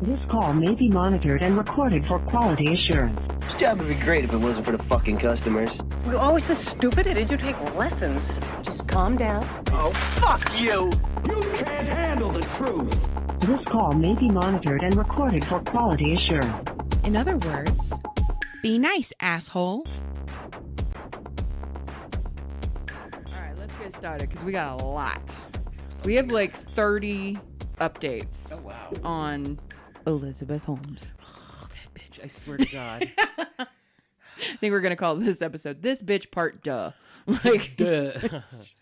This call may be monitored and recorded for quality assurance. This job would be great if it wasn't for the fucking customers. You're always this stupid. It is you take lessons. Just calm down. Oh, fuck you! You can't handle the truth. This call may be monitored and recorded for quality assurance. In other words, be nice, asshole. All right, let's get started because we got a lot. We have like 30 updates on Elizabeth Holmes. Oh, that bitch. I swear to God. I think we're going to call this episode This Bitch Part Duh. Like, Duh.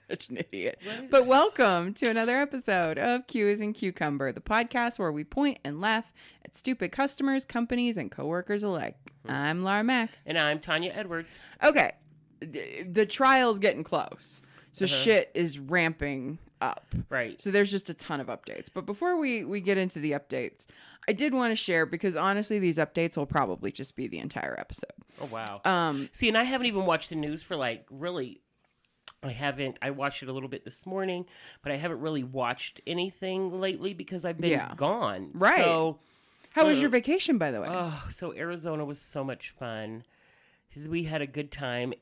such an idiot. What? But welcome to another episode of Qasincucumber, the podcast where we point and laugh at stupid customers, companies, and coworkers alike. I'm Lara Mack. And I'm Tanya Edwards. Okay. The trial's getting close. So shit is ramping up. Right. So there's just a ton of updates. But before we get into the updates, I did want to share, because honestly, these updates will probably just be the entire episode. Oh, wow. See, and I haven't even watched the news for I watched it a little bit this morning, but I haven't really watched anything lately because I've been gone. Right. So, how was your vacation, by the way? Oh, so Arizona was so much fun. We had a good time.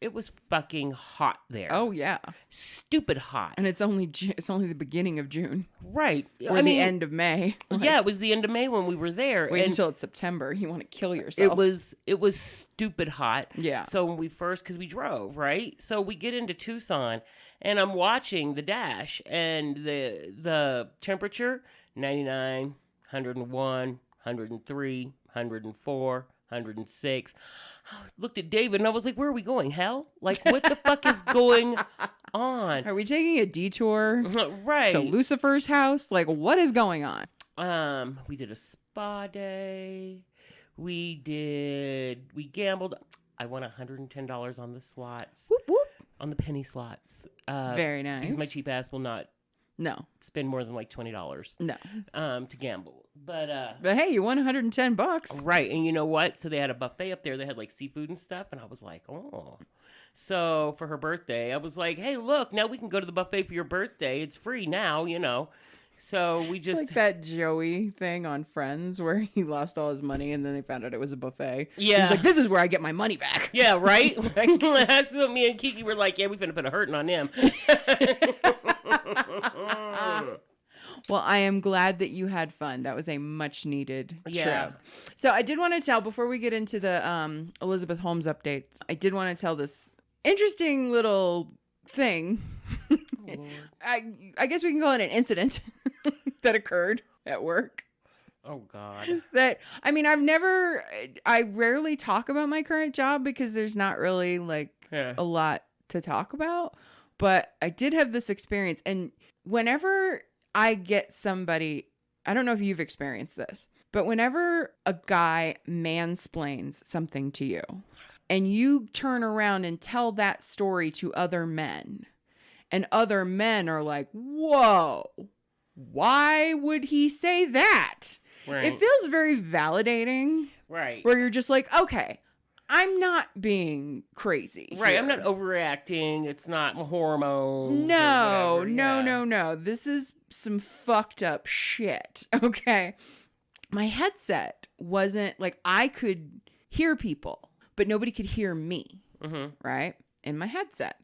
It was fucking hot there. Oh, yeah. Stupid hot. And it's only the beginning of June. Right. Or the end of May. Yeah, it was the end of May when we were there. Wait until it's September. You want to kill yourself. It was stupid hot. Yeah. So when because we drove, right? So we get into Tucson, and I'm watching the dash, and the temperature, 99, 101, 103, 104, 106. I looked at David and I was like, where are we going? Hell? Like, what the fuck is going on? Are we taking a detour Right. to Lucifer's house? Like, what is going on? We did a spa day. We gambled. I won $110 on the slots. Whoop, whoop. On the penny slots. Very nice. Because my cheap ass will not spend more than like $20. No. To gamble. But hey, you won $110. Right. And you know what? So they had a buffet up there. They had like seafood and stuff. And I was like, oh. So for her birthday, I was like, hey, look, now we can go to the buffet for your birthday. It's free now, you know. So we just... It's like that Joey thing on Friends where he lost all his money and then they found out it was a buffet. Yeah. He's like, this is where I get my money back. Yeah, right? That's what me and Kiki were like, yeah, we finna put a hurting on him. Well, I am glad that you had fun. That was a much needed Yeah. trip. So I did want to tell, before we get into the Elizabeth Holmes update, I did want to tell this interesting little thing. Oh, I guess we can call it an incident that occurred at work. Oh, God. I rarely talk about my current job because there's not really a lot to talk about. But I did have this experience. And whenever I get somebody, I don't know if you've experienced this, but whenever a guy mansplains something to you and you turn around and tell that story to other men, and other men are like, whoa, why would he say that? Right. It feels very validating. Right. Where you're just like, okay, I'm not being crazy. Right. here. I'm not overreacting. It's not hormones. No. This is some fucked up shit. Okay. My headset wasn't like, I could hear people, but nobody could hear me. Mm-hmm. Right. In my headset.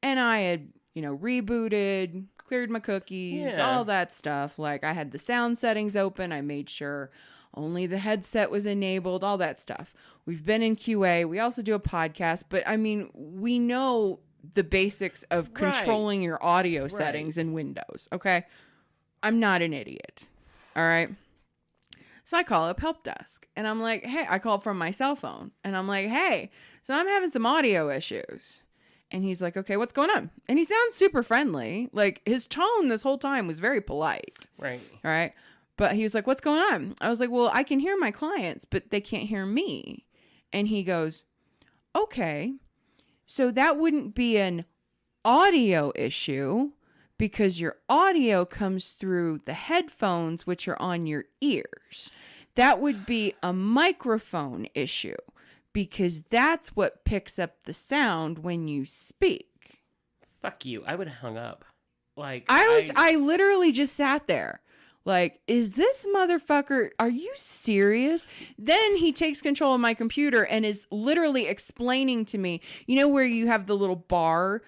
And I had, rebooted, cleared my cookies, all that stuff. Like, I had the sound settings open. I made sure only the headset was enabled, all that stuff. We've been in QA. We also do a podcast, but we know the basics of controlling your audio settings in Windows. Okay. I'm not an idiot. All right. So I call up help desk and I'm like, hey, I call from my cell phone and I'm like, hey, so I'm having some audio issues. And he's like, okay, what's going on? And he sounds super friendly. Like, his tone this whole time was very polite. Right. All right. But he was like, what's going on? I was like, well, I can hear my clients, but they can't hear me. And he goes, okay, so that wouldn't be an audio issue because your audio comes through the headphones, which are on your ears. That would be a microphone issue because that's what picks up the sound when you speak. Fuck you. I would have hung up. Like, I literally just sat there Like, is this motherfucker, are you serious? Then he takes control of my computer and is literally explaining to me, you know, where you have the little bar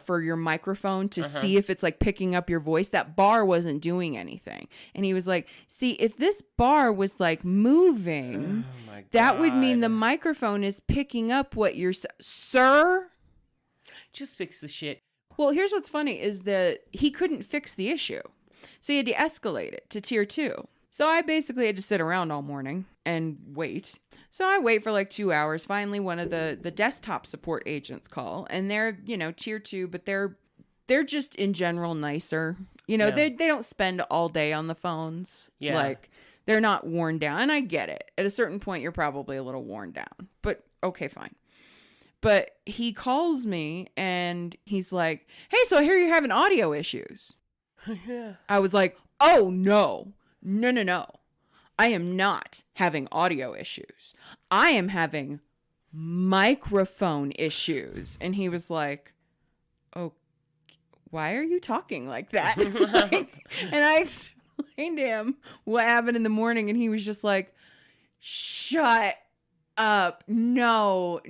for your microphone to see if it's like picking up your voice. That bar wasn't doing anything. And he was like, see, if this bar was like moving, that would mean the microphone is picking up what you're, sir. Just fix the shit. Well, here's what's funny is that he couldn't fix the issue. So he had to escalate it to tier 2. So I basically had to sit around all morning and wait. So I wait for like 2 hours. Finally, one of the desktop support agents call, and they're, you know, tier 2, but they're just in general nicer. You know, they don't spend all day on the phones. Yeah. Like, they're not worn down. And I get it. At a certain point, you're probably a little worn down. But okay, fine. But he calls me and he's like, hey, so I hear you're having audio issues. Yeah. I was like, oh, no. I am not having audio issues. I am having microphone issues. And he was like, oh, why are you talking like that? And I explained to him what happened in the morning. And he was just like, shut up. No.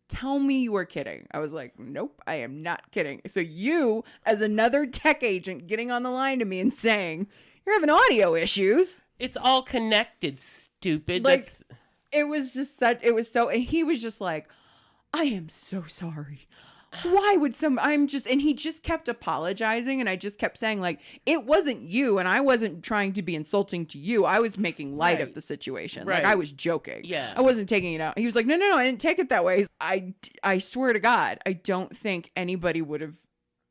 Tell me you were kidding. I was like, nope, I am not kidding. So you, as another tech agent, getting on the line to me and saying, you're having audio issues. It's all connected, stupid. Like, it was just and he was just like, I am so sorry. Why would and he just kept apologizing, and I just kept saying, like, it wasn't you, and I wasn't trying to be insulting to you. I was making light of the situation. Right. Like, I was joking. Yeah. I wasn't taking it out. He was like, no, I didn't take it that way. I swear to God, I don't think anybody would have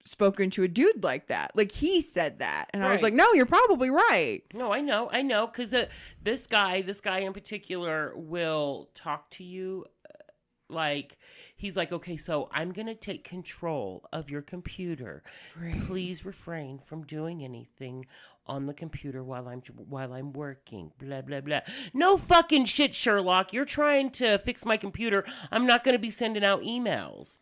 spoken to a dude like that. Like, he said that. And I was like, no, you're probably right. No, I know. Because this guy in particular will talk to you like, he's like, okay, so I'm going to take control of your computer. Right. Please refrain from doing anything on the computer while I'm working. Blah, blah, blah. No fucking shit, Sherlock. You're trying to fix my computer. I'm not going to be sending out emails.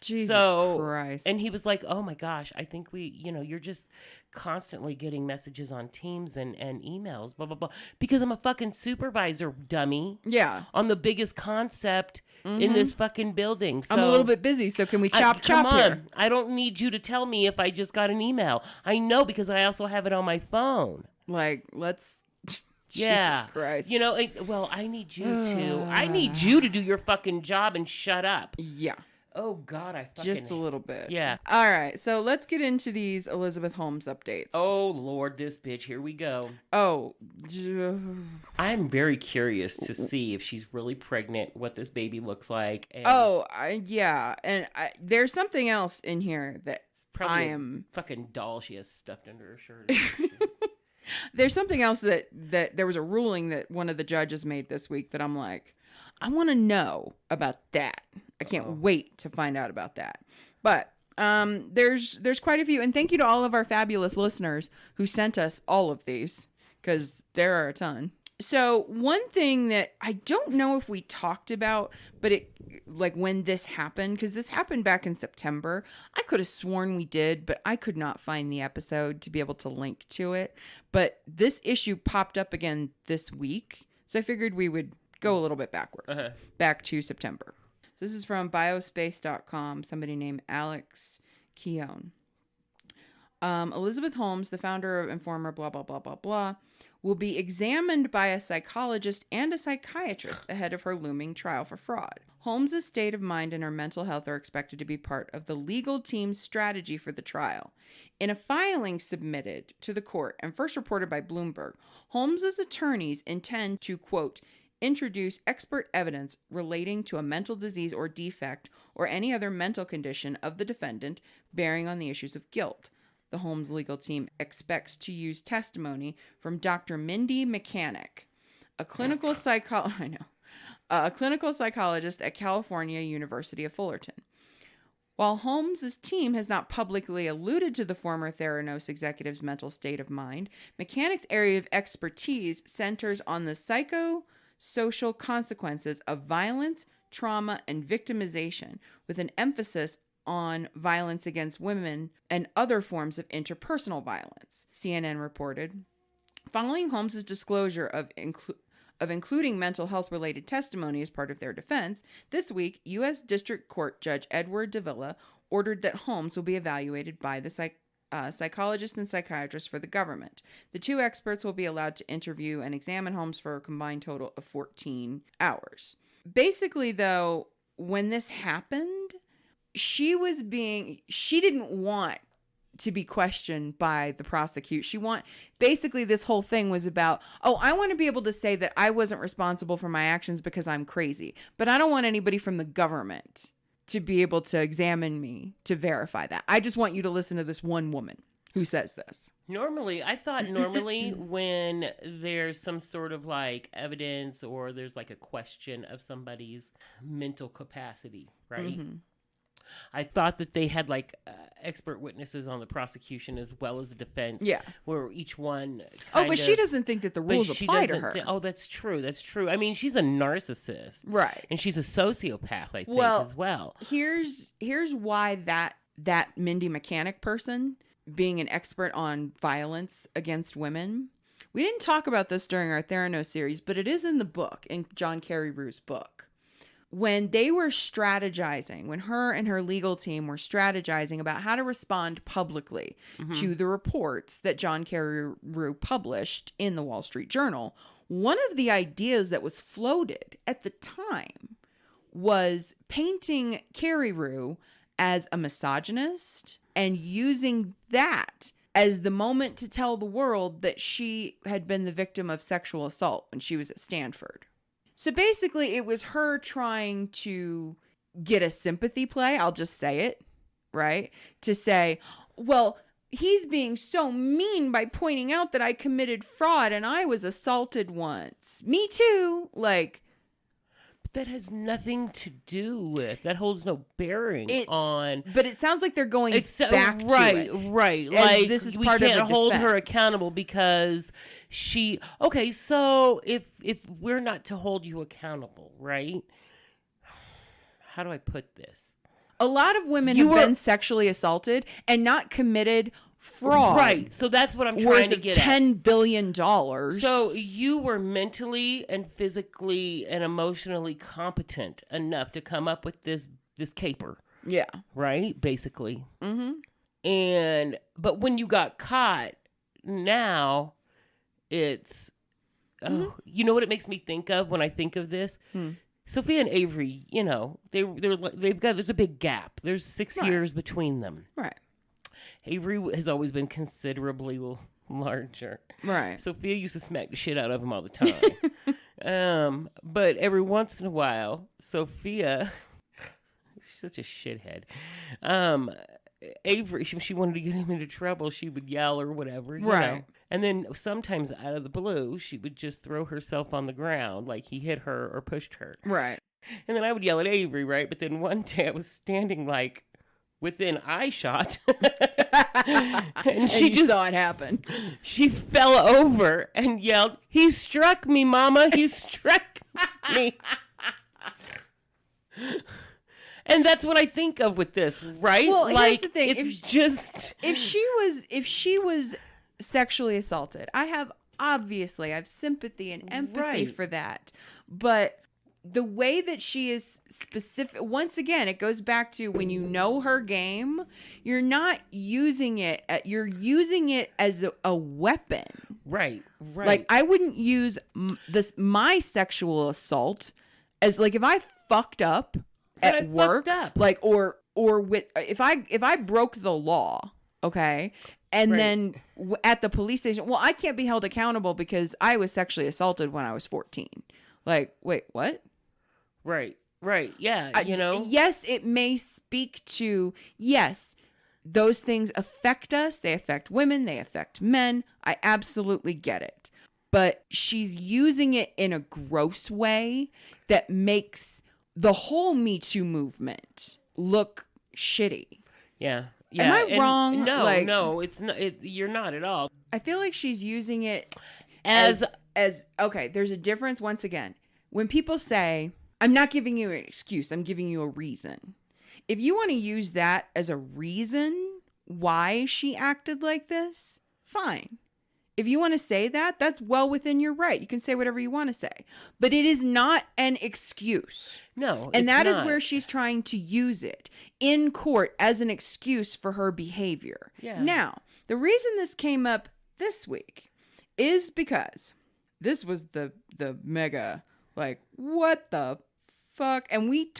Jesus Christ. And he was like, oh my gosh, I think you're just constantly getting messages on Teams and emails, blah, blah, blah. Because I'm a fucking supervisor, dummy. Yeah. On the biggest concept in this fucking building. So, I'm a little bit busy, so can we chop here? I don't need you to tell me if I just got an email. I know because I also have it on my phone. Like, let's... Yeah. Jesus Christ. You know, I need you to do your fucking job and shut up. Yeah. Oh, God, I fucking... Just a little bit. Yeah. All right, so let's get into these Elizabeth Holmes updates. Oh, Lord, this bitch. Here we go. Oh. I'm very curious to see if she's really pregnant, what this baby looks like. And yeah. And there's something else in here that I am... fucking doll she has stuffed under her shirt. There's something else that there was a ruling that one of the judges made this week that I'm like, I want to know about that. I can't wait to find out about that. But there's quite a few. And thank you to all of our fabulous listeners who sent us all of these, because there are a ton. So one thing that I don't know if we talked about, but when this happened, because this happened back in September. I could have sworn we did, but I could not find the episode to be able to link to it. But this issue popped up again this week. So I figured we would go a little bit backwards, back to September. So this is from biospace.com, somebody named Alex Keown. Elizabeth Holmes, the founder of Informer, blah, blah, blah, blah, blah, will be examined by a psychologist and a psychiatrist ahead of her looming trial for fraud. Holmes' state of mind and her mental health are expected to be part of the legal team's strategy for the trial. In a filing submitted to the court and first reported by Bloomberg, Holmes' attorneys intend to, quote, introduce expert evidence relating to a mental disease or defect or any other mental condition of the defendant bearing on the issues of guilt. The Holmes legal team expects to use testimony from Dr. Mindy Mechanic, a clinical psychologist at California University of Fullerton. While Holmes' team has not publicly alluded to the former Theranos executive's mental state of mind, Mechanic's area of expertise centers on the psychosocial consequences of violence, trauma, and victimization, with an emphasis on violence against women and other forms of interpersonal violence, CNN reported. Following Holmes' disclosure of including mental health-related testimony as part of their defense, this week, U.S. District Court Judge Edward Davila ordered that Holmes will be evaluated by the psychologist and psychiatrist for the government. The two experts will be allowed to interview and examine Holmes for a combined total of 14 hours. Basically, though, when this happened, she didn't want to be questioned by the prosecution. Basically this whole thing was about, I want to be able to say that I wasn't responsible for my actions because I'm crazy, but I don't want anybody from the government to be able to examine me to verify that. I just want you to listen to this one woman who says this. I thought when there's some sort of like evidence or there's like a question of somebody's mental capacity, right? Mm-hmm. I thought that they had like expert witnesses on the prosecution as well as the defense. Yeah. Where each one she doesn't think that the rules apply to her. That's true. That's true. I mean, she's a narcissist. Right. And she's a sociopath, I think, as well. Here's why that Mindy Mechanic person, being an expert on violence against women, we didn't talk about this during our Theranos series, but it is in the book, in John Carreyrou's book. When they were strategizing, when her and her legal team were strategizing about how to respond publicly to the reports that John Carreyrou published in the Wall Street Journal, one of the ideas that was floated at the time was painting Carreyrou as a misogynist and using that as the moment to tell the world that she had been the victim of sexual assault when she was at Stanford. So basically, it was her trying to get a sympathy play, I'll just say it, right? To say, well, he's being so mean by pointing out that I committed fraud and I was assaulted once. Me too. Like, but that has nothing to do with, that holds no bearing on. But it sounds like they're going back to it. Right. Like, this is part of the defense. We can't hold her accountable because okay, so if we're not to hold you accountable, right? How do I put this? A lot of women have been sexually assaulted and not committed fraud. Right. So that's what I'm trying to get at. $10 billion. So you were mentally and physically and emotionally competent enough to come up with this caper. Yeah. Right? Basically. Mm-hmm. But when you got caught, now it's, you know what it makes me think of when I think of this? Sophia and Avery, you know, there's a big gap. There's 6 years between them. Right. Avery has always been considerably larger. Right. Sophia used to smack the shit out of him all the time. But every once in a while, Sophia, she's such a shithead. Avery, she wanted to get him into trouble. She would yell or whatever. You know? And then sometimes out of the blue, she would just throw herself on the ground like he hit her or pushed her. Right. And then I would yell at Avery, right? But then one day I was standing like within eye shot. and she just saw it happen. She fell over and yelled, "He struck me, Mama. He struck me." And that's what I think of with this, right? Well, like, here's the thing. If she was sexually assaulted, I have sympathy and empathy for that. But the way that she is specific, once again, it goes back to when you know her game, you're not using it. You're using it as a weapon. Right. Like, I wouldn't use my sexual assault as, like, if I fucked up at work, like, or with, if I broke the law, okay, and then at the police station, well, I can't be held accountable because I was sexually assaulted when I was 14. Like, wait, what? Right. Yeah, you know. Yes, it may speak to, yes, those things affect us. They affect women. They affect men. I absolutely get it. But she's using it in a gross way that makes the whole Me Too movement look shitty. Yeah. Am I wrong? No, it's not. You're not at all. I feel like she's using it as okay. There's a difference. Once again, when people say, "I'm not giving you an excuse, I'm giving you a reason," if you want to use that as a reason why she acted like this, fine. If you want to say that, that's well within your right. You can say whatever you want to say. But it is not an excuse. No, and that is not. where she's trying to use it in court as an excuse for her behavior. Yeah. Now, the reason this came up this week is because this was the mega, like, what the fuck? And we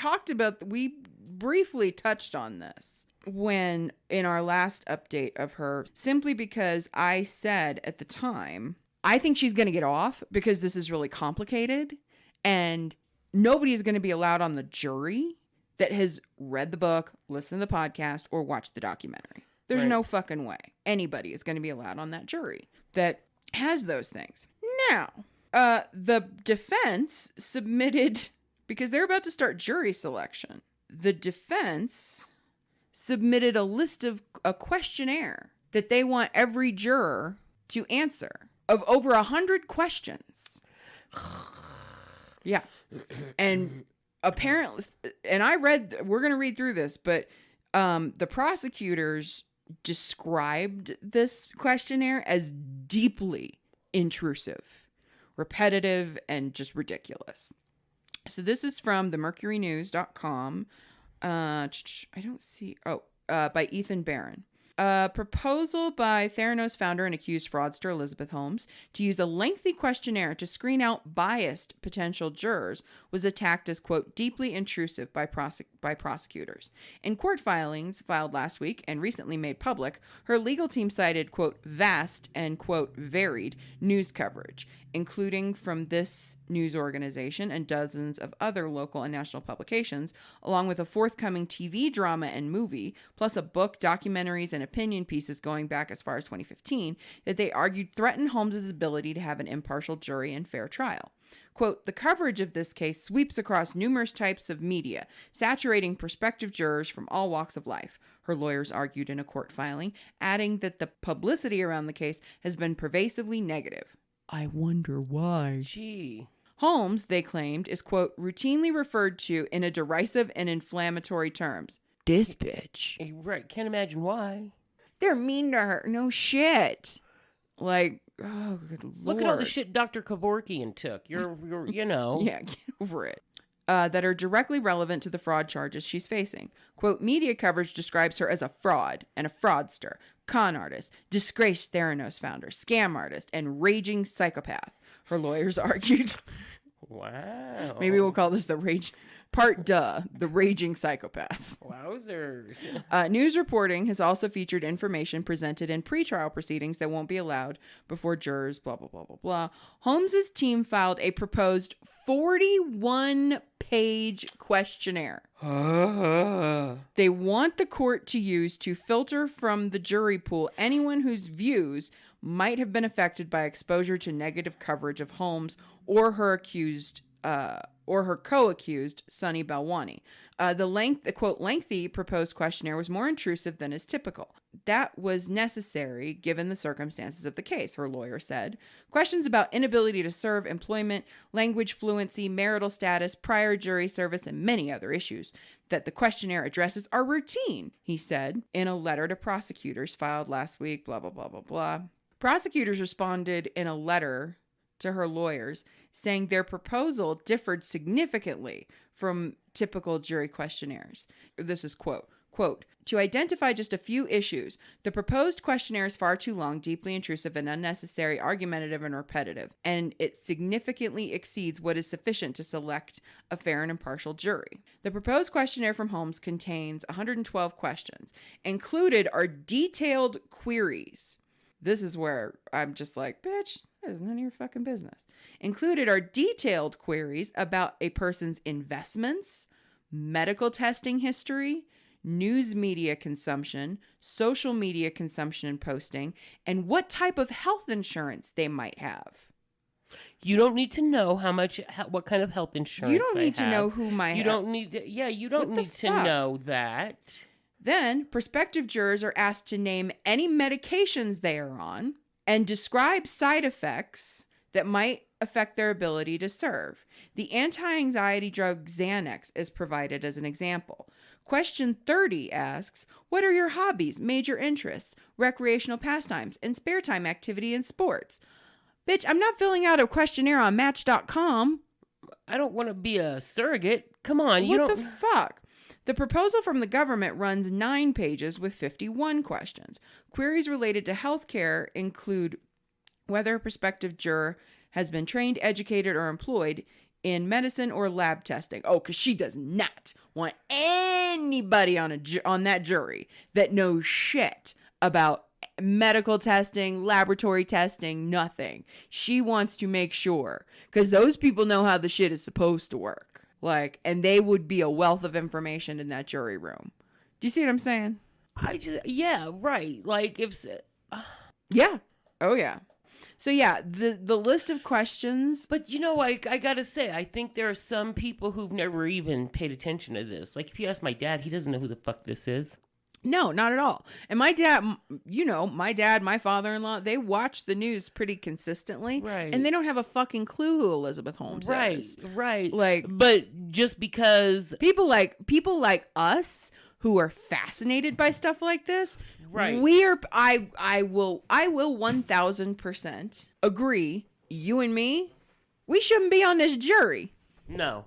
briefly touched on this when in our last update of her, simply because I said at the time, I think she's going to get off because this is really complicated and nobody is going to be allowed on the jury that has read the book, listened to the podcast, or watched the documentary. There's no fucking way anybody is going to be allowed on that jury that has those things. Now, the defense submitted, because they're about to start jury selection, the defense submitted a questionnaire that they want every juror to answer of over 100 questions. Yeah. And apparently, and we're going to read through this, but the prosecutors described this questionnaire as deeply intrusive, repetitive, and just ridiculous. So this is from themercurynews.com. I don't see. By Ethan Barron. A proposal by Theranos founder and accused fraudster Elizabeth Holmes to use a lengthy questionnaire to screen out biased potential jurors was attacked as, quote, deeply intrusive by prosecutors. In court filings filed last week and recently made public, her legal team cited, quote, vast and, quote, varied news coverage, including from this news organization and dozens of other local and national publications, along with a forthcoming TV drama and movie, plus a book, documentaries, and opinion pieces going back as far as 2015, that they argued threatened Holmes' ability to have an impartial jury and fair trial. Quote, the coverage of this case sweeps across numerous types of media, saturating prospective jurors from all walks of life, her lawyers argued in a court filing, adding that the publicity around the case has been pervasively negative. I wonder why. Gee. Holmes, they claimed, is, quote, routinely referred to in a derisive and inflammatory terms. This bitch. Right. Can't imagine why. They're mean to her. No shit. Like, oh, good Lord. Look at all the shit Dr. Kevorkian took. You're you know. Yeah, get over it. That are directly relevant to the fraud charges she's facing. Quote, media coverage describes her as a fraud and a fraudster, con artist, disgraced Theranos founder, scam artist, and raging psychopath, her lawyers argued. Wow. Maybe we'll call this the raging psychopath. Wowzers. News reporting has also featured information presented in pretrial proceedings that won't be allowed before jurors, blah, blah, blah, blah, blah. Holmes' team filed a proposed 41-page questionnaire. They want the court to use to filter from the jury pool anyone whose views might have been affected by exposure to negative coverage of Holmes or her co-accused, Sunny Balwani. The quote, lengthy proposed questionnaire was more intrusive than is typical. That was necessary given the circumstances of the case, her lawyer said. Questions about inability to serve, employment, language fluency, marital status, prior jury service, and many other issues that the questionnaire addresses are routine, he said in a letter to prosecutors filed last week, blah, blah, blah, blah, blah. Prosecutors responded in a letter to her lawyers, saying their proposal differed significantly from typical jury questionnaires. This is quote, to identify just a few issues, the proposed questionnaire is far too long, deeply intrusive, and unnecessary, argumentative, and repetitive, and it significantly exceeds what is sufficient to select a fair and impartial jury. The proposed questionnaire from Holmes contains 112 questions. Included are detailed queries. This is where I'm just like, bitch, that is none of your fucking business. Included are detailed queries about a person's investments, medical testing history, news media consumption, social media consumption and posting, and what type of health insurance they might have. You don't need to know what kind of health insurance you don't need to have. know who might You have. don't need to, you don't What the need to fuck? know that. Then, prospective jurors are asked to name any medications they are on and describe side effects that might affect their ability to serve. The anti-anxiety drug Xanax is provided as an example. Question 30 asks, what are your hobbies, major interests, recreational pastimes, and spare time activity and sports? Bitch, I'm not filling out a questionnaire on Match.com. I don't want to be a surrogate. Come on, you What don't. the fuck? The proposal from the government runs 9 pages with 51 questions. Queries related to healthcare include whether a prospective juror has been trained, educated, or employed in medicine or lab testing. Oh, because she does not want anybody on that jury that knows shit about medical testing, laboratory testing, nothing. She wants to make sure, because those people know how the shit is supposed to work. Like, and they would be a wealth of information in that jury room. Do you see what I'm saying? Yeah, right. Like, if... Yeah. Oh, yeah. So, yeah, the list of questions. But, you know, I gotta say, I think there are some people who've never even paid attention to this. Like, if you ask my dad, he doesn't know who the fuck this is. No, not at all. And my dad, my father-in-law, they watch the news pretty consistently. Right. And they don't have a fucking clue who Elizabeth Holmes is. Right. Like, but just because people like us who are fascinated by stuff like this, right. I will 1000% agree, you and me, we shouldn't be on this jury. No,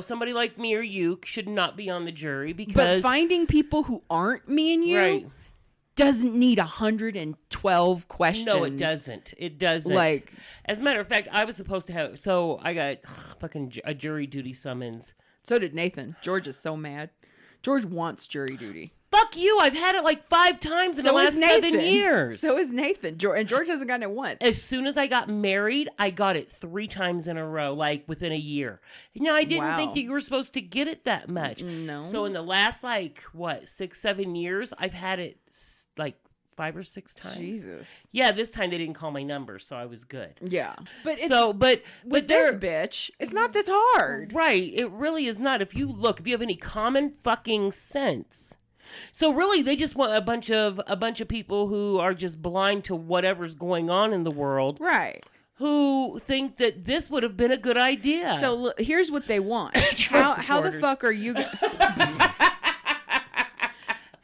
somebody like me or you should not be on the jury because... But finding people who aren't me and you right. doesn't need 112 questions. No, it doesn't. It doesn't. Like, as a matter of fact, I was supposed to have... So I got fucking a jury duty summons. So did Nathan. George is so mad. George wants jury duty. Fuck you. I've had it like 5 times in the last 7 years. So is Nathan. And George hasn't gotten it once. As soon as I got married, I got it 3 times in a row, like within a year. Now, I didn't think that you were supposed to get it that much. No. So in the last, 6, 7 years, I've had it like 5 or 6 times. Jesus. Yeah, this time they didn't call my number, so I was good. Yeah. But it's, but this bitch, it's not this hard. Right. It really is not. If you have any common fucking sense. So really, they just want a bunch of people who are just blind to whatever's going on in the world. Right. Who think that this would have been a good idea. So look, here's what they want. How the fuck are you...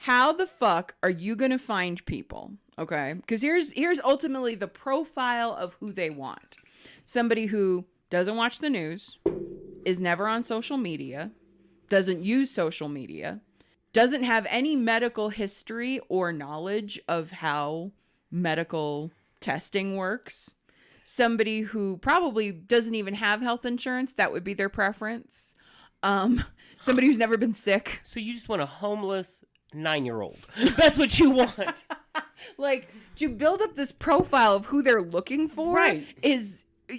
How the fuck are you going to find people? Okay? Because here's ultimately the profile of who they want. Somebody who doesn't watch the news, is never on social media, doesn't use social media, doesn't have any medical history or knowledge of how medical testing works. Somebody who probably doesn't even have health insurance. That would be their preference. Somebody who's never been sick. So you just want a homeless 9-year-old. That's what you want. Like, to build up this profile of who they're looking for right.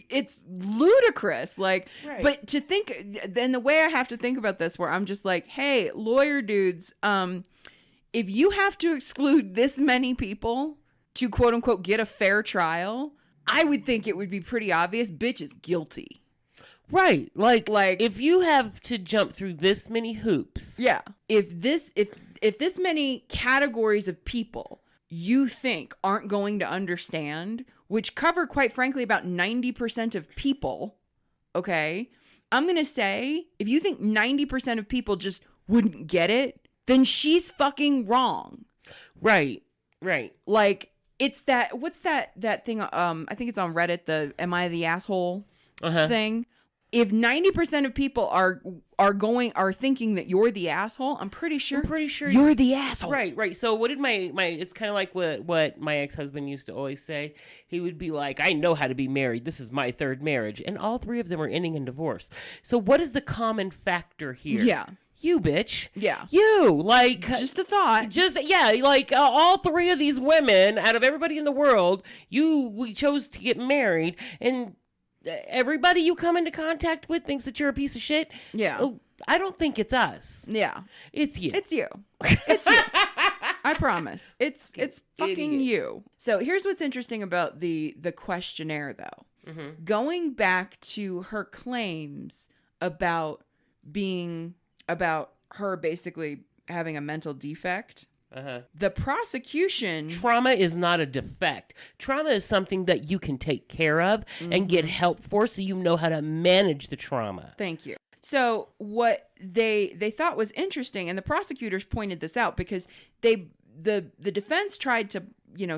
It's ludicrous. Like, right. But to think, then the way I have to think about this, where I'm just like, hey, lawyer dudes, if you have to exclude this many people to quote unquote get a fair trial, I would think it would be pretty obvious. Bitch is guilty. Right. Like if you have to jump through this many hoops. Yeah. If this many categories of people you think aren't going to understand, which cover, quite frankly, about 90% of people, okay? I'm going to say, if you think 90% of people just wouldn't get it, then she's fucking wrong. Right. Like, it's that, what's that thing, I think it's on Reddit, the Am I the Asshole thing? If 90% of people are thinking that you're the asshole, I'm pretty sure you're the asshole. Right. So what did my it's kind of like what my ex-husband used to always say. He would be like, I know how to be married. This is my 3rd marriage. And all 3 of them are ending in divorce. So what is the common factor here? Yeah. You, bitch. Yeah. You. Like. Just a thought. Like all 3 of these women, out of everybody in the world, we chose to get married. And everybody you come into contact with thinks that you're a piece of shit. Yeah. I don't think it's us. Yeah. It's you. It's you. It's you. I promise. It's fucking Idiot. you. So here's what's interesting about the questionnaire, though. Mm-hmm. Going back to her claims about her basically having a mental defect. The prosecution... Trauma is not a defect. Trauma is something that you can take care of and get help for, so you know how to manage the trauma. Thank you. So what they thought was interesting, and the prosecutors pointed this out because the defense tried to,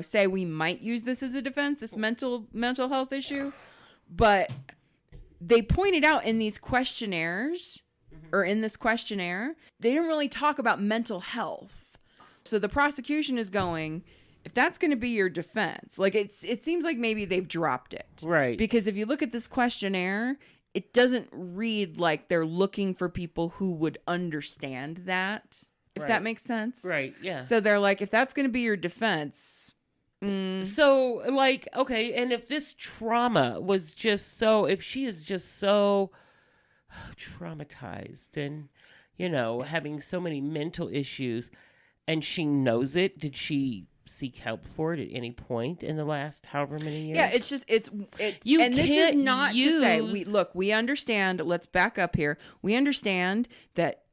say we might use this as a defense, this mental health issue, but they pointed out in these questionnaires, or in this questionnaire, they didn't really talk about mental health. So the prosecution is going, if that's going to be your defense, like it seems like maybe they've dropped it. Right. Because if you look at this questionnaire, it doesn't read like they're looking for people who would understand that, if that makes sense. Right, yeah. So they're like, if that's going to be your defense. So, like, okay, and if this trauma was just so, if she is just so traumatized and, having so many mental issues, and she knows it, did she seek help for it at any point in the last however many years? Yeah, it's just, You and this is can't not use... to say, we understand, let's back up here. We understand that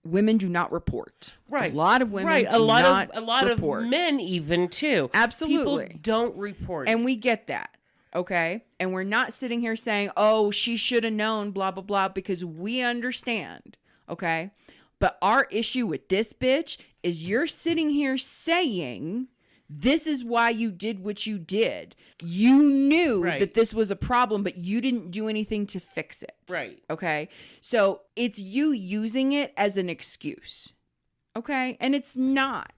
women do not report. Right. A lot of women right. do not a lot report. of men even too. Absolutely. People don't report. And we get that. Okay? And we're not sitting here saying, oh, she should have known, blah, blah, blah, because we understand. Okay? But our issue with this bitch is you're sitting here saying this is why you did what you did. You knew that this was a problem, but you didn't do anything to fix it. Right. Okay? So it's you using it as an excuse. Okay? And it's not.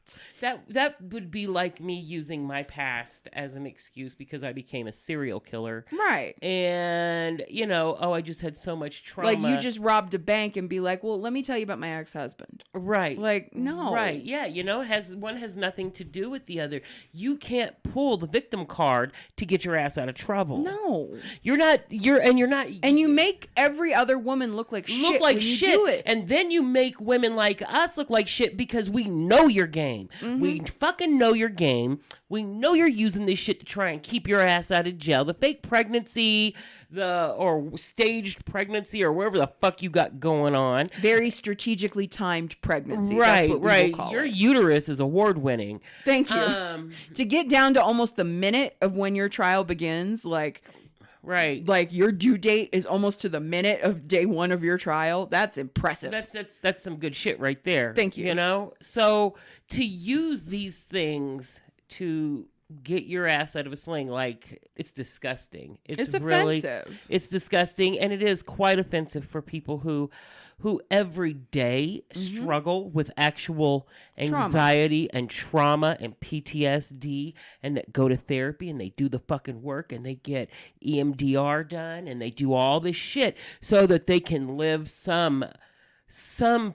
That would be like me using my past as an excuse because I became a serial killer. Right. And, I just had so much trauma. Like you just robbed a bank and be like, well, let me tell you about my ex-husband. Right. Like, no. Right. Yeah. One has nothing to do with the other. You can't pull the victim card to get your ass out of trouble. No. And you make every other woman look like shit. When you do it. And then you make women like us look like shit because we know your game. We fucking know your game. We know you're using this shit to try and keep your ass out of jail. The fake pregnancy, or staged pregnancy, or whatever the fuck you got going on. Very strategically timed pregnancy. Right, That's what we right. will call Your it. uterus is award winning. Thank you. To get down to almost the minute of when your trial begins, right. Like your due date is almost to the minute of day one of your trial. That's impressive. That's some good shit right there. Thank you. So to use these things to get your ass out of a sling, it's disgusting. It's really offensive. It's disgusting, and it is quite offensive for people who every day struggle with actual anxiety and trauma and PTSD, and that go to therapy and they do the fucking work and they get EMDR done and they do all this shit so that they can live some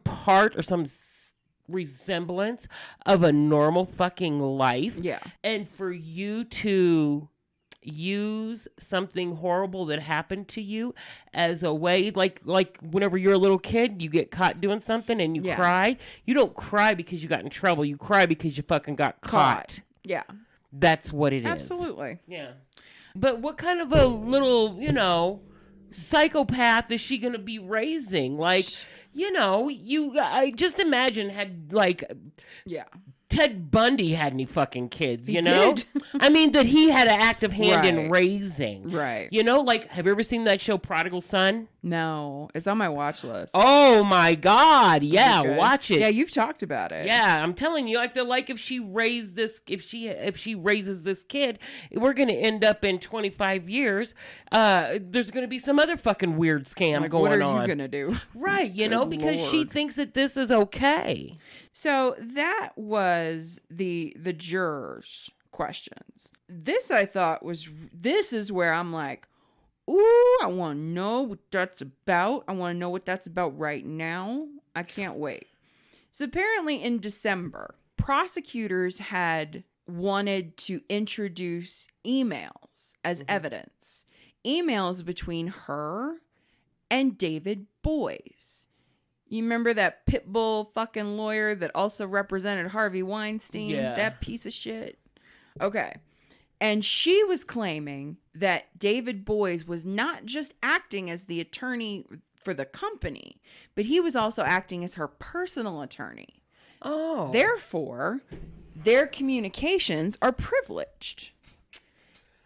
part or some resemblance of a normal fucking life. Yeah. And for you to use something horrible that happened to you as a way, like whenever you're a little kid, you get caught doing something and you cry. You don't cry because you got in trouble. You cry because you fucking got caught. Yeah. That's what it is. Absolutely. Yeah. But what kind of a little, psychopath is she going to be raising? I just imagine had Ted Bundy had any fucking kids, He did. I mean, that he had an active hand in Right. raising. Right. Have you ever seen that show Prodigal Son? No, it's on my watch list. Oh my God. Yeah, Good. watch it. Yeah, you've talked about it. Yeah, I'm telling you, I feel like if she raises this kid, we're going to end up in 25 years. There's going to be some other fucking weird scam going on. What are you going to do? Right, Good because she Lord. thinks that this is okay. So that was the jurors' questions. This I thought this is where I'm like, ooh, I want to know what that's about. I want to know what that's about right now. I can't wait. So apparently in December, prosecutors had wanted to introduce emails as evidence. Emails between her and David Boies. You remember that pitbull fucking lawyer that also represented Harvey Weinstein? Yeah. That piece of shit. Okay. And she was claiming that David Boies was not just acting as the attorney for the company, but he was also acting as her personal attorney. Oh. Therefore, their communications are privileged.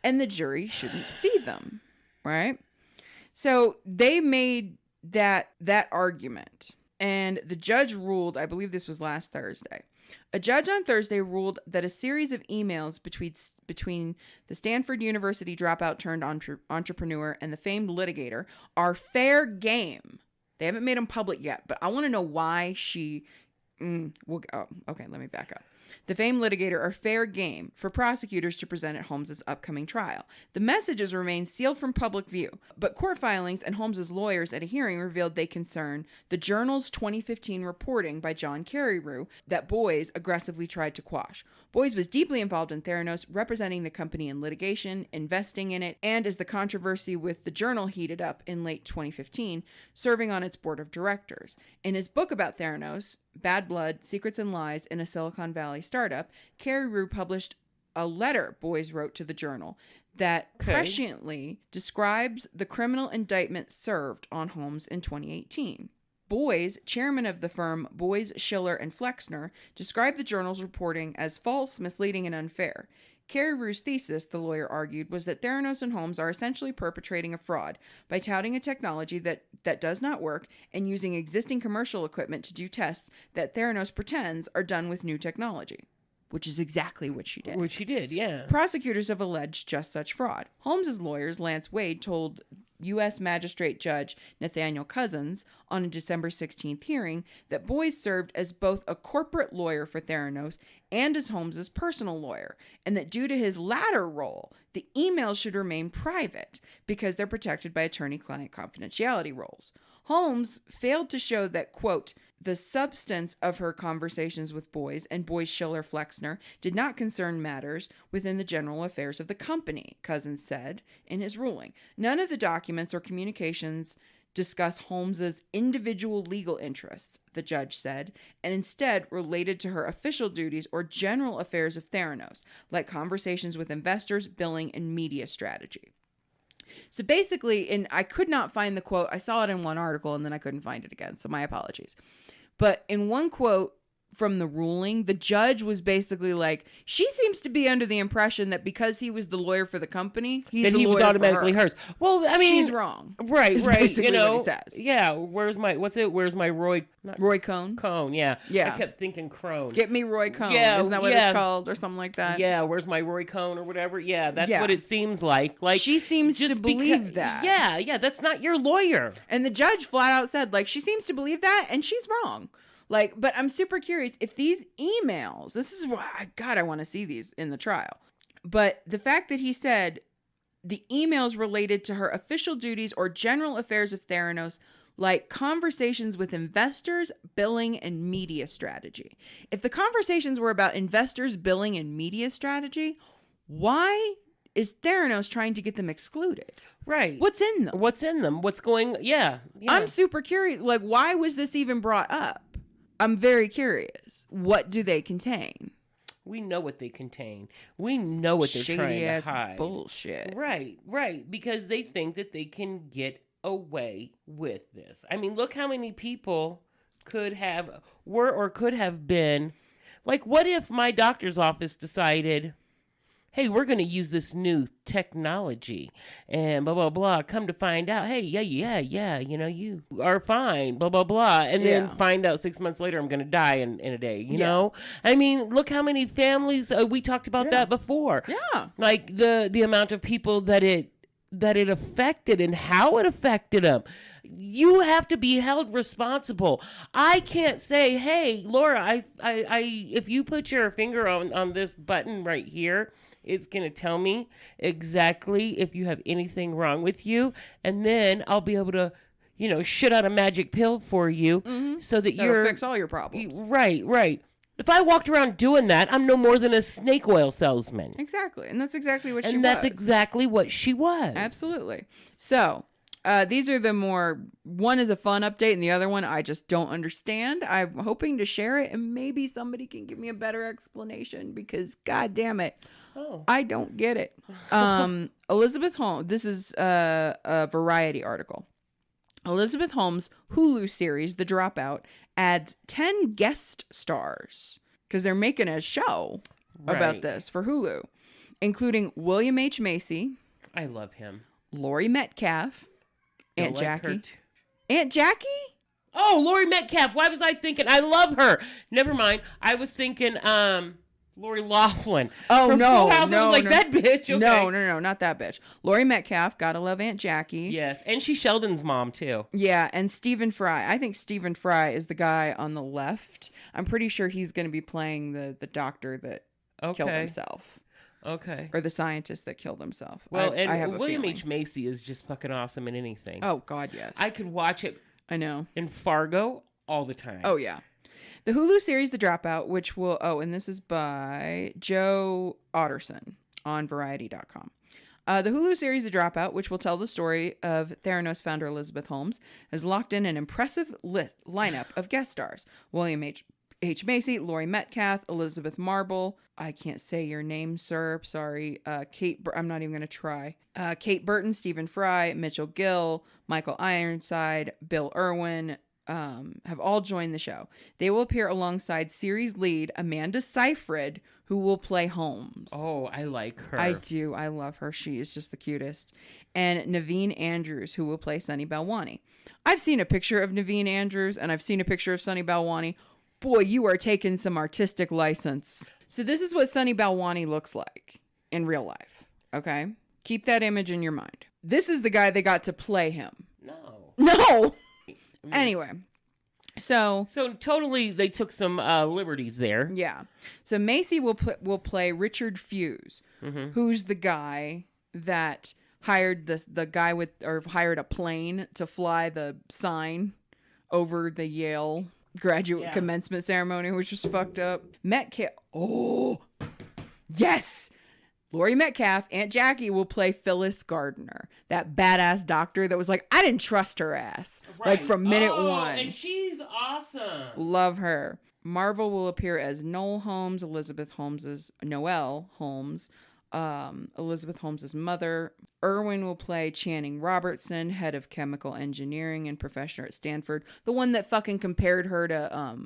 And the jury shouldn't see them, right? So they made that argument. And the judge ruled, I believe this was last Thursday. A judge on Thursday ruled that a series of emails between the Stanford University dropout turned entrepreneur and the famed litigator are fair game. They haven't made them public yet, but I want to know why she... okay, let me back up. The famed litigator are fair game for prosecutors to present at Holmes's upcoming trial. The messages remain sealed from public view, but court filings and Holmes's lawyers at a hearing revealed they concern the Journal's 2015 reporting by John Carreyrou that Boys aggressively tried to quash. Boys was deeply involved in Theranos, representing the company in litigation, investing in it, and as the controversy with the Journal heated up in late 2015, serving on its board of directors. In his book about Theranos, Bad Blood, Secrets and Lies in a Silicon Valley Startup, Carreyrou published a letter Boys wrote to the Journal that presciently describes the criminal indictment served on Holmes in 2018. Boys, chairman of the firm Boys, Schiller and Flexner, described the Journal's reporting as false, misleading, and unfair. Carreyrou's thesis, the lawyer argued, was that Theranos and Holmes are essentially perpetrating a fraud by touting a technology that does not work and using existing commercial equipment to do tests that Theranos pretends are done with new technology. Which is exactly what she did. Which she did, yeah. Prosecutors have alleged just such fraud. Holmes's lawyers, Lance Wade, told U.S. Magistrate Judge Nathaniel Cousins on a December 16th hearing that Boys served as both a corporate lawyer for Theranos and as Holmes's personal lawyer, and that due to his latter role, the emails should remain private because they're protected by attorney-client confidentiality rules. Holmes failed to show that, quote, the substance of her conversations with Boys and Boys Schiller Flexner did not concern matters within the general affairs of the company, Cousins said in his ruling. None of the documents or communications discuss Holmes's individual legal interests, the judge said, and instead related to her official duties or general affairs of Theranos, like conversations with investors, billing, and media strategy. So basically, and I could not find the quote. I saw it in one article and then I couldn't find it again. So my apologies. But in one quote from the ruling, the judge was basically like, she seems to be under the impression that because he was the lawyer for the company, that he was automatically hers. Well, I mean, she's wrong. Right. Basically, you know, what he says. Yeah. Where's my Roy Cohn? Cohn, yeah. Yeah. I kept thinking Crone. Get me Roy Cohn. Yeah, Isn't that what it's called or something like that? Yeah, where's my Roy Cohn or whatever? Yeah, that's what it seems like. Like she seems to believe that. Yeah, that's not your lawyer. And the judge flat out said, like, she seems to believe that and she's wrong. Like, but I'm super curious if these emails, this is why, God, I want to see these in the trial. But the fact that he said the emails related to her official duties or general affairs of Theranos, like conversations with investors, billing, and media strategy. If the conversations were about investors, billing, and media strategy, why is Theranos trying to get them excluded? Right. What's in them? What's going, yeah. I'm super curious. Like, why was this even brought up? I'm very curious. What do they contain? We know what they contain. We know what they're trying to hide. Bullshit. Right. Because they think that they can get away with this. I mean, look how many people could have been. Like, what if my doctor's office decided, hey, we're going to use this new technology and blah, blah, blah. Come to find out, hey, yeah, you know, you are fine, blah, blah, blah. And then find out 6 months later I'm going to die in a day, you know? I mean, look how many families, we talked about that before. Yeah. Like the amount of people that it affected and how it affected them. You have to be held responsible. I can't say, hey, Laura, I if you put your finger on this button right here, it's going to tell me exactly if you have anything wrong with you. And then I'll be able to, you know, shit out a magic pill for you so that That'll fix all your problems. Right. If I walked around doing that, I'm no more than a snake oil salesman. Exactly. And that's exactly what she was. And that's exactly what she was. Absolutely. So, these are the more, one is a fun update and the other one I just don't understand. I'm hoping to share it and maybe somebody can give me a better explanation because God damn it. I don't get it. Elizabeth Holmes, this is a Variety article. Elizabeth Holmes' Hulu series, The Dropout, adds 10 guest stars because they're making a show about this for Hulu, including William H. Macy. I love him. Laurie Metcalf. Aunt Jackie. Aunt Jackie? Oh, Laurie Metcalf. Why was I thinking? I love her. Never mind. I was thinking Lori Loughlin. Oh, from no. Full House. I was like, that bitch. Okay. No, not that bitch. Laurie Metcalf. Gotta love Aunt Jackie. Yes, and she's Sheldon's mom, too. Yeah, and Stephen Fry. I think Stephen Fry is the guy on the left. I'm pretty sure he's going to be playing the doctor that killed himself. Okay. Or the scientist that killed himself. Well, I have William a H. Macy is just fucking awesome in anything. Oh, God, yes. I could watch it. I know. In Fargo all the time. Oh, yeah. The Hulu series The Dropout, which will... Oh, and this is by Joe Otterson on Variety.com. The Hulu series The Dropout, which will tell the story of Theranos founder Elizabeth Holmes, has locked in an impressive lineup of guest stars. William H. Macy, Laurie Metcalf, Elizabeth Marble. I can't say your name, sir. Sorry. I'm not even going to try. Kate Burton, Stephen Fry, Mitchell Gill, Michael Ironside, Bill Irwin, have all joined the show. They will appear alongside series lead Amanda Seyfried, who will play Holmes. Oh, I like her. I do. I love her. She is just the cutest. And Naveen Andrews, who will play Sunny Balwani. I've seen a picture of Naveen Andrews, and I've seen a picture of Sunny Balwani. Boy, you are taking some artistic license. So this is what Sunny Balwani looks like in real life. Okay? Keep that image in your mind. This is the guy they got to play him. No! Anyway, so totally they took some liberties there. Yeah. So Macy will play Richard Fuse, who's the guy that hired hired a plane to fly the sign over the Yale graduate commencement ceremony, which was fucked up. Metcalf. Oh, yes. Laurie Metcalf, Aunt Jackie, will play Phyllis Gardner, that badass doctor that was like, I didn't trust her ass. Right. Like from minute one. And she's awesome. Love her. Marvel will appear as Noel Holmes, Elizabeth Holmes' mother. Irwin will play Channing Robertson, head of chemical engineering and professor at Stanford. The one that fucking compared her to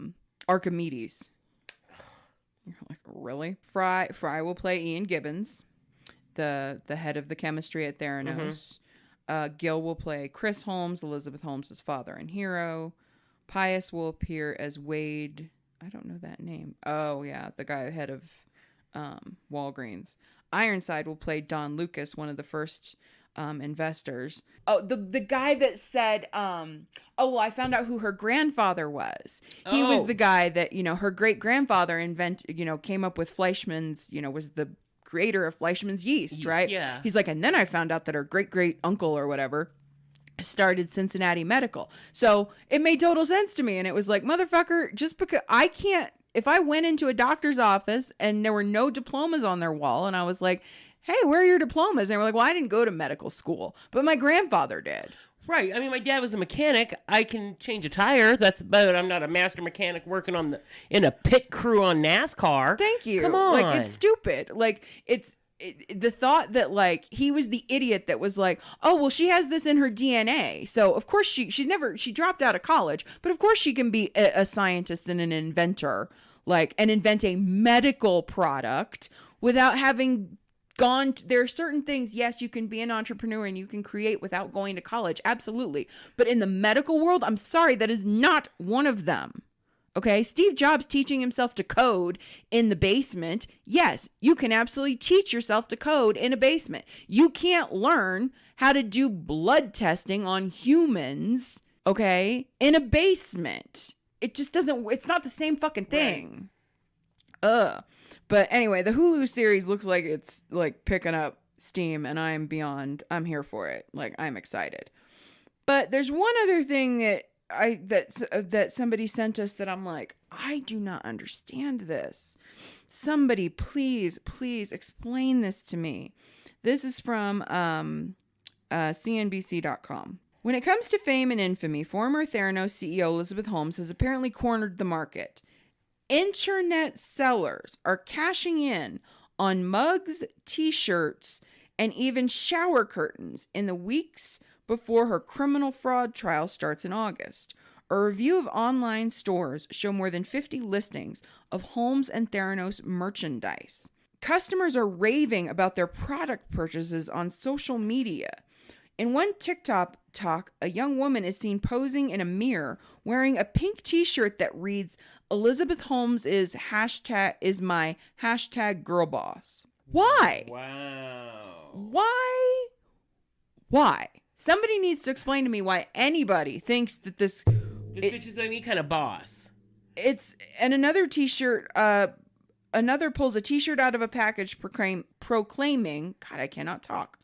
Archimedes. Like, really? Fry will play Ian Gibbons, the head of the chemistry at Theranos. Gill will play Chris Holmes, Elizabeth Holmes' father and hero. Pius will appear as Wade. I don't know that name. Oh, yeah, the guy head of Walgreens. Ironside will play Don Lucas, one of the first investors. Oh, the guy that said, I found out who her grandfather was. He was the guy that, her great grandfather came up with Fleischmann's, was the creator of Fleischmann's yeast, right? Yeah. He's like, and then I found out that her great great uncle or whatever started Cincinnati Medical. So it made total sense to me. And it was like, motherfucker, just because I can't, if I went into a doctor's office and there were no diplomas on their wall and I was like, hey, where are your diplomas? And they were like, well, I didn't go to medical school, but my grandfather did. Right. I mean, my dad was a mechanic. I can change a tire. But I'm not a master mechanic working in a pit crew on NASCAR. Thank you. Come on. Like, it's stupid. Like, the thought that, like, he was the idiot that was like, oh, well, she has this in her DNA. So, of course, she dropped out of college, but of course she can be a scientist and an inventor, like, and invent a medical product without having there are certain things, yes, you can be an entrepreneur and you can create without going to college. Absolutely. But in the medical world, I'm sorry, that is not one of them. Okay. Steve Jobs teaching himself to code in the basement. Yes, you can absolutely teach yourself to code in a basement. You can't learn how to do blood testing on humans, okay, in a basement. It just it's not the same fucking thing. Right. But anyway, the Hulu series looks like it's like picking up steam and I'm here for it. Like, I'm excited. But there's one other thing that somebody sent us that I'm like, I do not understand this. Somebody please explain this to me. This is from CNBC.com. When it comes to fame and infamy, former Theranos CEO Elizabeth Holmes has apparently cornered the market. Internet sellers are cashing in on mugs, t-shirts, and even shower curtains in the weeks before her criminal fraud trial starts in August. A review of online stores show more than 50 listings of Holmes and Theranos merchandise. Customers are raving about their product purchases on social media. In one TikTok talk, a young woman is seen posing in a mirror wearing a pink t-shirt that reads, Elizabeth Holmes is my hashtag girl boss. Why? Wow. Why? Somebody needs to explain to me why anybody thinks that this bitch is any kind of boss. And another t-shirt, another pulls a t-shirt out of a package proclaiming, God, I cannot talk.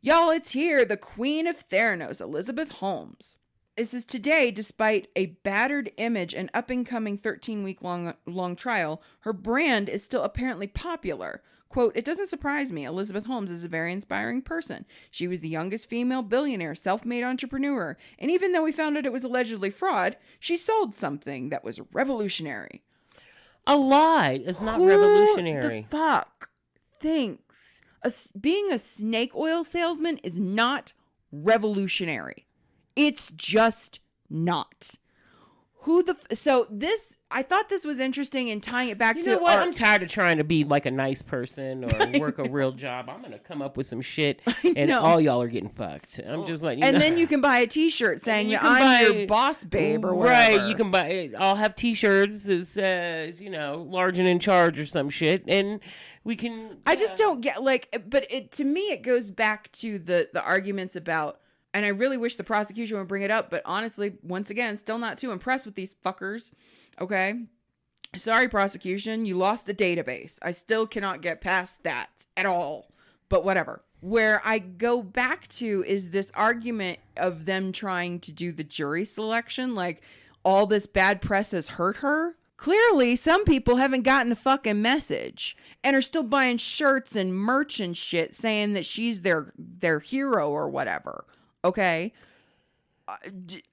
Y'all, it's here, the Queen of Theranos, Elizabeth Holmes. This is today, despite a battered image and up-and-coming 13-week long trial, her brand is still apparently popular. Quote, it doesn't surprise me. Elizabeth Holmes is a very inspiring person. She was the youngest female billionaire, self-made entrepreneur. And even though we found out it was allegedly fraud, she sold something that was revolutionary. A lie is not revolutionary. Who the fuck thinks being a snake oil salesman is not revolutionary? It's just not. I thought this was interesting in tying it back to. You know what? I'm tired of trying to be like a nice person or work a real job. I'm gonna come up with some shit, and all y'all are getting fucked. I'm just like, and then you can buy a T-shirt saying I'm your boss babe or whatever. Right? You can buy. I'll have T-shirts that says large and in charge or some shit, and we can. I just don't get to me it goes back to the arguments about. And I really wish the prosecution would bring it up, but honestly, once again, still not too impressed with these fuckers. Okay? Sorry, prosecution, you lost the database. I still cannot get past that at all. But whatever. Where I go back to is this argument of them trying to do the jury selection, like all this bad press has hurt her. Clearly, some people haven't gotten the fucking message and are still buying shirts and merch and shit saying that she's their hero or whatever. Okay?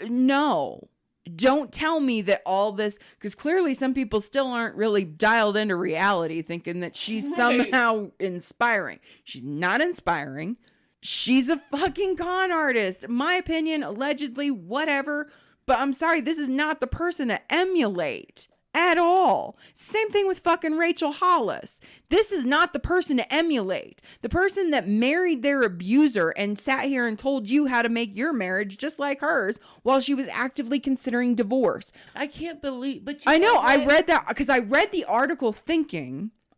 No. Don't tell me that all this, because clearly some people still aren't really dialed into reality thinking that she's somehow inspiring. She's not inspiring. She's a fucking con artist. My opinion, allegedly, whatever. But I'm sorry, this is not the person to emulate. At all. Same thing with fucking Rachel Hollis. This is not the person to emulate. The person that married their abuser and sat here and told you how to make your marriage just like hers while she was actively considering divorce. I can't believe, but I know, I read that because I read the article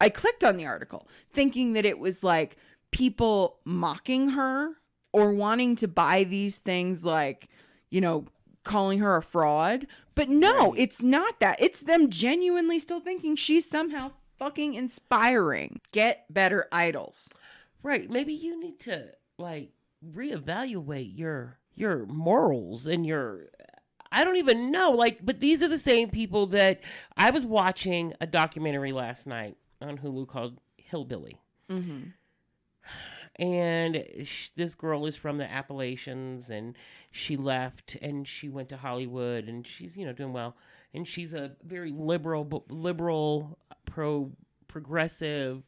I clicked on the article thinking that it was like people mocking her or wanting to buy these things like, calling her a fraud. But no, It's not that. It's them genuinely still thinking she's somehow fucking inspiring. Get better idols. Right. Maybe you need to reevaluate your morals and I don't even know. But these are the same people that I was watching a documentary last night on Hulu called Hillbilly. Mm-hmm. And this girl is from the Appalachians, and she left, and she went to Hollywood, and she's, doing well. And she's a very liberal, progressive,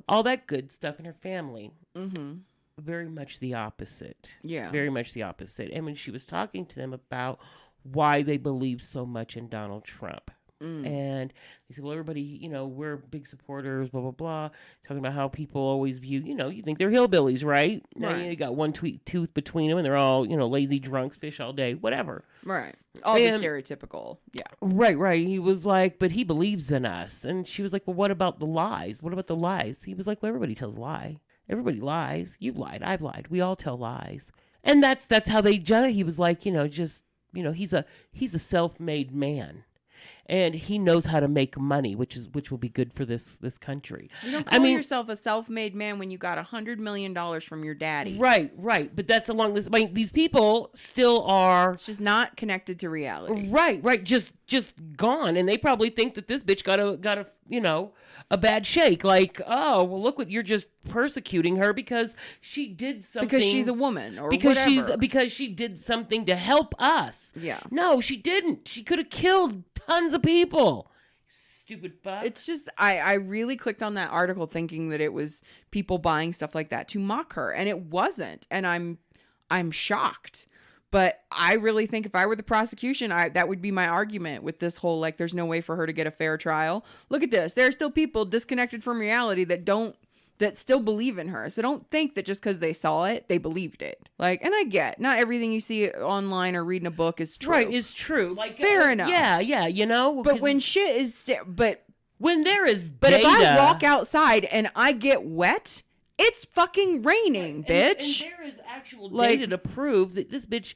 all that good stuff in her family. Mm-hmm. Very much the opposite. Yeah. Very much the opposite. And when she was talking to them about why they believe so much in Donald Trump. And they said, well, everybody, we're big supporters, blah, blah, blah. Talking about how people always view, you think they're hillbillies, right? Now you got one tooth between them and they're all, lazy drunks, fish all day, whatever. Right. All the stereotypical. Yeah. Right. He was like, but he believes in us. And she was like, well, what about the lies? What about the lies? He was like, well, everybody tells a lie. Everybody lies. You've lied. I've lied. We all tell lies. And that's how they judge. He was like, he's a self-made man. And he knows how to make money, which will be good for this country. You don't call yourself a self-made man when you got $100 million from your daddy. Right. But that's along this. These people still are. It's just not connected to reality. Right. Just gone, and they probably think that this bitch got a bad shake. Like, oh, well, look what you're just persecuting her because she did something. Because she's a woman, or whatever. Because she did something to help us. Yeah. No, she didn't. She could have killed tons of people. Stupid fuck. It's just I really clicked on that article thinking that it was people buying stuff like that to mock her, and it wasn't. And I'm shocked. But I really think if I were the prosecution, that would be my argument with this whole, like, there's no way for her to get a fair trial. Look at this. There are still people disconnected from reality that still believe in her. So don't think that just because they saw it, they believed it. Like, and I get, not everything you see online or read in a book is true. Right, is true. Like, fair enough. Yeah, you know. But when shit is, when there is But data, if I walk outside and I get wet, it's fucking raining, bitch. And there is actual data to prove that this bitch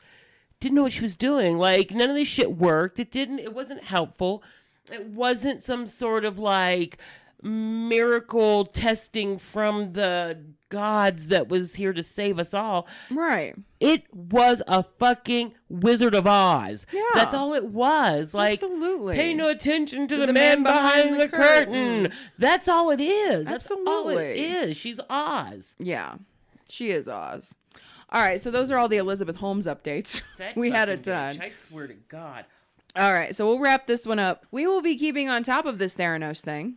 didn't know what she was doing. Like, none of this shit worked. It wasn't helpful. It wasn't some sort of, like, miracle testing from the gods that was here to save us all. Right. It was a fucking Wizard of Oz. Yeah. That's all it was. Like, absolutely. Pay no attention to the man behind the curtain. That's all it is. That's all it is. She's Oz. Yeah. She is Oz. All right. So those are all the Elizabeth Holmes updates. We had a ton. Bitch, I swear to God. All right. So we'll wrap this one up. We will be keeping on top of this Theranos thing.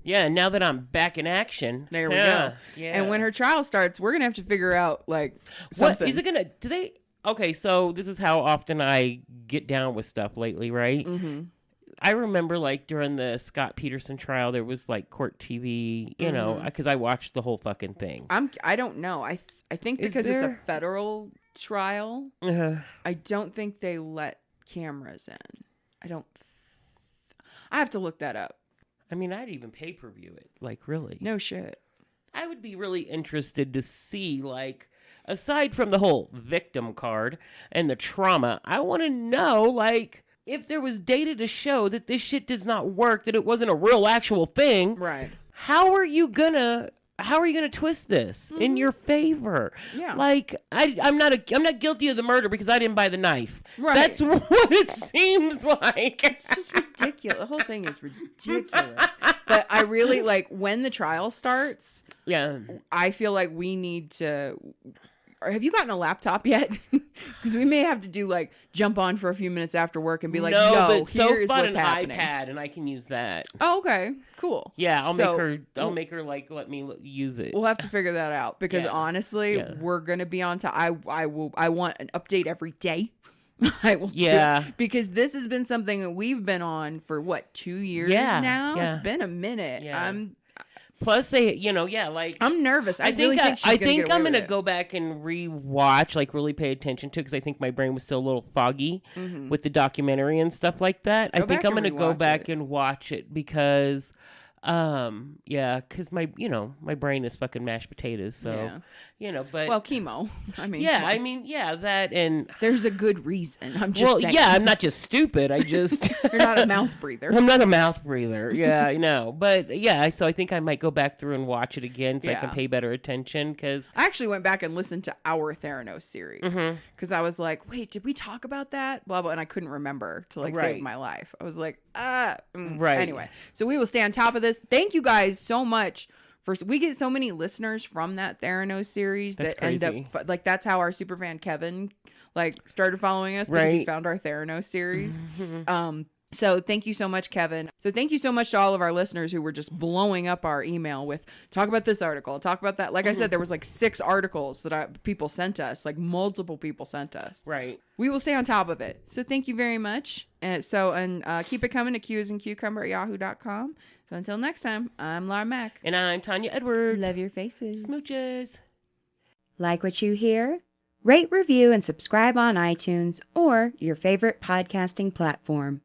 Yeah, now that I'm back in action. There we go. Yeah. And when her trial starts, we're going to have to figure out, like, something. What is it going to... Okay, so this is how often I get down with stuff lately, right? Mm-hmm. I remember, like, during the Scott Peterson trial, there was, like, court TV, you know, because I watched the whole fucking thing. I don't know. I think because it's a federal trial, I don't think they let cameras in. I have to look that up. I mean, I'd even pay-per-view it. Like, really. No shit. I would be really interested to see, like, aside from the whole victim card and the trauma, I want to know, like, if there was data to show that this shit does not work, that it wasn't a real actual thing. Right. How are you gonna twist this in your favor? Yeah. Like, I'm not guilty of the murder because I didn't buy the knife. Right. That's what it seems like. It's just ridiculous. The whole thing is ridiculous. But I really, like, when the trial starts, I feel like we need to... Have you gotten a laptop yet? Because we may have to do, like, jump on for a few minutes after work and be like, here's what's happening. iPad, and I can use that. Oh, okay. Cool. Yeah, I'll make her like let me use it. We'll have to figure that out because honestly, we're gonna be on to. I want an update every day. I will. Yeah. Because this has been something that we've been on for 2 years now. Yeah. It's been a minute. Yeah. Plus, they, like... I'm nervous. I think I'm going to go back and re-watch, like, really pay attention to it, because I think my brain was still a little foggy with the documentary and stuff like that. I think I'm going to go back and watch it, because... because my brain is fucking mashed potatoes, so but chemo. That, and there's a good reason. I'm just saying. I'm not just stupid. I just you're not a mouth breather. I'm not a mouth breather. Yeah, I know, but so I think I might go back through and watch it again so I can pay better attention. Because I actually went back and listened to our Theranos series because I was like, wait, did we talk about that? Blah blah, and I couldn't remember to save my life. I was like, right. Anyway, so we will stay on top of this. Thank you guys so much we get so many listeners from that Theranos series that end up that's how our superfan Kevin started following us because he found our Theranos series. So thank you so much, Kevin. So thank you so much to all of our listeners who were just blowing up our email with talk about this article, talk about that. Like I said, there was 6 articles that people sent us, multiple people sent us. Right. We will stay on top of it. So thank you very much. And keep it coming to qasincucumber@yahoo.com. So until next time, I'm Lara Mack. And I'm Tanya Edwards. Love your faces. Smooches. Like what you hear? Rate, review, and subscribe on iTunes or your favorite podcasting platform.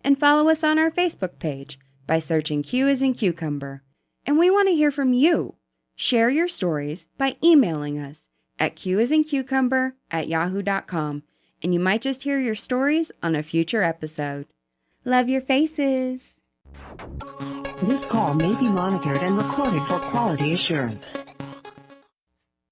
And follow us on our Facebook page by searching Q as in Cucumber. And we want to hear from you. Share your stories by emailing us at qasincucumber@yahoo.com. And you might just hear your stories on a future episode. Love your faces. This call may be monitored and recorded for quality assurance.